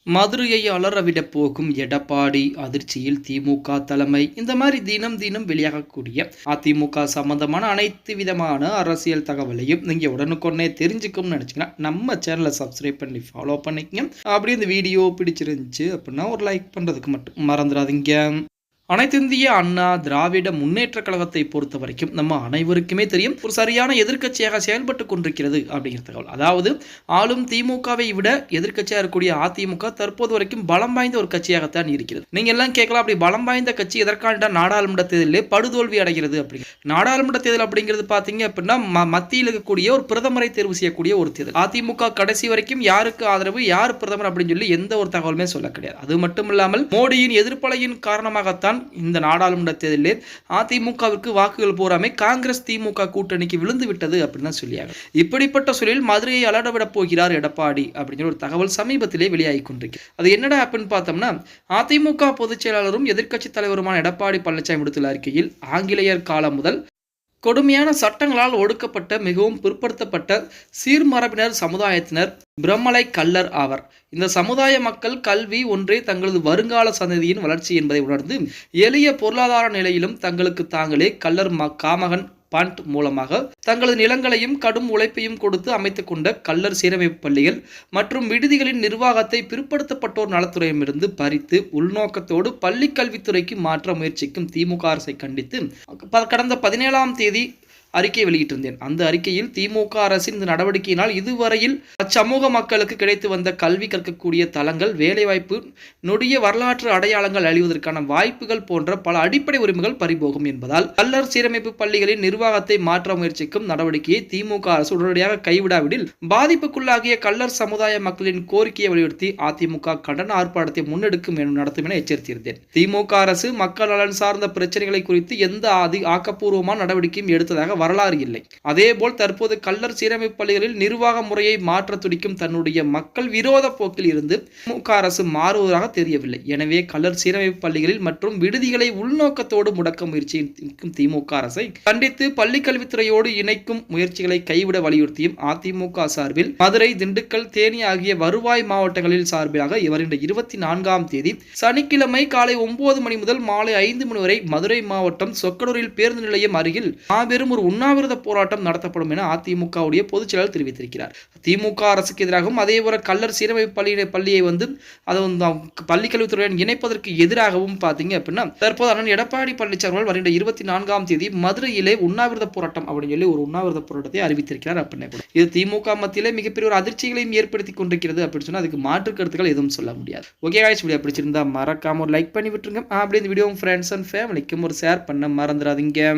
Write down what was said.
மதுரையை அலறவிடப் போகும் எடப்பாடி அதிர்ச்சியில் திமுக தலைமை. இந்த மாதிரி தினம் தினம் வெளியாகக்கூடிய அதிமுக சம்பந்தமான அனைத்து விதமான அரசியல் தகவலையும் நீங்க உடனுக்குடனே தெரிஞ்சுக்கணும்னு நினைச்சீங்கன்னா நம்ம சேனலை சப்ஸ்கிரைப் பண்ணி ஃபாலோ பண்ணிக்கங்க. அப்படி இந்த வீடியோ பிடிச்சிருந்துச்சு அப்படின்னா ஒரு லைக் பண்றதுக்கு மட்டும் மறந்துடாதீங்க. அனைத்திந்திய அண்ணா திராவிட முன்னேற்ற கழகத்தை பொறுத்த வரைக்கும் நம்ம அனைவருக்குமே தெரியும், ஒரு சரியான எதிர்க்கட்சியாக செயல்பட்டு கொண்டிருக்கிறது அப்படிங்கிற தகவல். அதாவது ஆளும் திமுகவை விட எதிர்க்கட்சியாக இருக்கக்கூடிய அதிமுக தற்போது வரைக்கும் பலம் வாய்ந்த ஒரு கட்சியாகத்தான் இருக்கிறது. நீங்க எல்லாம் கேட்கலாம், அப்படி பலம் வாய்ந்த கட்சி எதற்கான நாடாளுமன்ற தேர்தலில் படுதோல்வி அடைகிறது அப்படிங்கிற. நாடாளுமன்ற தேர்தல் அப்படிங்கிறது பாத்தீங்க அப்படின்னா மத்தியில் இருக்கக்கூடிய ஒரு பிரதமரை தேர்வு செய்யக்கூடிய ஒரு தேர்தல். அதிமுக கடைசி வரைக்கும் யாருக்கு ஆதரவு, யார் பிரதமர் அப்படின்னு சொல்லி எந்த ஒரு தகவலுமே சொல்ல கிடையாது. அது மட்டும் இல்லாமல் மோடியின் எதிர்ப்பலையின் காரணமாகத்தான் இந்த நாடாளுமன்ற தேர்தலில் அதிமுகவிற்கு வாக்குகள் போறாமே காங்கிரஸ் திமுக கூட்டணிக்கு விழுந்து விட்டது அப்படின்னு சொல்லியாங்க. இப்படிப்பட்ட சூழலில் மதுரையை அலறவிட போகிறார் எடப்பாடி அப்படிங்கிற ஒரு தகவல் சமீபத்திலே வெளியாகி கொண்டிருக்கு. அது என்னடா அப்படின்னு பார்த்தோம்னா, அதிமுக பொதுச் செயலாளரும் எதிர்க்கட்சி தலைவருமான எடப்பாடி பழனிசாமி விடுத்துள்ள அறிக்கையில் ஆங்கிலேயர் காலம் முதல் கொடுமையான சட்டங்களால் ஒடுக்கப்பட்ட மிகவும் பிற்படுத்தப்பட்ட சீர்மரபினர் சமுதாயத்தினர் பிரம்மலை கள்ளர் ஆவர். இந்த சமுதாய மக்கள் கல்வி ஒன்றே தங்களது வருங்கால சந்ததியின் வளர்ச்சி என்பதை உணர்ந்து எளிய பொருளாதார நிலையிலும் தங்களுக்கு தாங்களே கள்ளர் காமகன் பாண்ட் மூலமாக தங்களது நிலங்களையும் கடும் உழைப்பையும் கொடுத்து அமைத்துக் கொண்ட கள்ளர் சீரமைப்பு பள்ளிகள் மற்றும் விடுதிகளின் நிர்வாகத்தை பிற்படுத்தப்பட்டோர் நலத்துறையிலிருந்து பறித்து உள்நோக்கத்தோடு பள்ளி கல்வித்துறைக்கு மாற்ற முயற்சிக்கும் திமுக அரசை கண்டித்து கடந்த 17ஆம் தேதி அறிக்கை வெளியிட்டிருந்தேன். அந்த அறிக்கையில் திமுக அரசின் இந்த நடவடிக்கையினால் இதுவரையில் அச்சமூக மக்களுக்கு கிடைத்து வந்த கல்வி கற்கக்கூடிய தளங்கள், வேலைவாய்ப்பு, நொடிய வரலாற்று அடையாளங்கள் அழிவதற்கான வாய்ப்புகள் போன்ற பல அடிப்படை உரிமைகள் பறிபோகும் என்பதால் கள்ளர் சீரமைப்பு பள்ளிகளின் நிர்வாகத்தை மாற்ற முயற்சிக்கும் நடவடிக்கையை திமுக அரசு உடனடியாக கைவிடாவிடில் பாதிப்புக்குள்ளாகிய கள்ளர் சமுதாய மக்களின் கோரிக்கையை வலியுறுத்தி அதிமுக கண்டன ஆர்ப்பாட்டத்தை முன்னெடுக்கும் நடத்தும் என எச்சரித்திருந்தேன். திமுக அரசு மக்கள் நலன் சார்ந்த பிரச்சனைகளை குறித்து எந்த ஆக்கப்பூர்வமான நடவடிக்கையும் எடுத்ததாக வரலாறு இல்லை. அதேபோல் தற்போது கள்ளர் சீரமைப்பு பள்ளிகளில் நிர்வாக முறையை மாற்ற துடிக்கும் தன்னுடைய மக்கள் விரோத போக்கில் இருந்து திமுக அரசு மாறுவதாக தெரியவில்லை. எனவே கள்ளர் சீரமைப்பு பள்ளிகளில் மற்றும் விடுதிகளை உள்நோக்கத்தோடு முடக்க முயற்சிக்கும் திமுக அரசை கண்டித்து பள்ளிக்கல்வித்துறையோடு இணைக்கும் முயற்சிகளை கைவிட வலியுறுத்தியும் அதிமுக சார்பில் மதுரை, திண்டுக்கல், தேனி ஆகிய வருவாய் மாவட்டங்களில் சார்பிலாக வருகின்ற 24ஆம் தேதி சனிக்கிழமை காலை 9 மணி முதல் மாலை 5 மணி வரை மதுரை மாவட்டம் சொக்கனூரில் பேருந்து நிலையம் அருகில் மாபெரும் ஒரு உண்ணாவிரத போராட்டம் நடத்தப்படும் என அதிமுகவுடைய பொதுச் செயலாளர் தெரிவித்திருக்கிறார். திமுக அரசுக்கு எதிராகவும் அதேபோல கள்ளர் சீரமைப்பு பள்ளியை அதை பள்ளிக்கல்வித்துறையுடன் இணைப்பதற்கு எதிராகவும் பார்த்தீங்க அப்படின்னா தற்போது அண்ணன் எடப்பாடி பழனிசாமி வருகின்ற 24ஆம் தேதி மதுரையிலே உண்ணாவிரத போராட்டம் அப்படின்னு சொல்லி ஒரு உண்ணாவிரத போராட்டத்தை அறிவித்திருக்கிறார். அப்படின்னு இது திமுக மத்தியிலே மிகப்பெரிய ஒரு அதிர்ச்சிகளையும் ஏற்படுத்தி கொண்டிருக்கிறது அப்படின்னு சொன்னா அதுக்கு மாற்று கருத்துக்கள் எதுவும் சொல்ல முடியாது. ஓகே गाइस, வீடியோ பிடிச்சிருந்தா மறக்காம ஒரு லைக் பண்ணி விட்டுருங்க. அப்படி இந்த வீடியோ ஃப்ரெண்ட்ஸ் அண்ட் ஃபேமிலிக்கும் ஒரு ஷேர் பண்ண மறந்துடாதீங்க.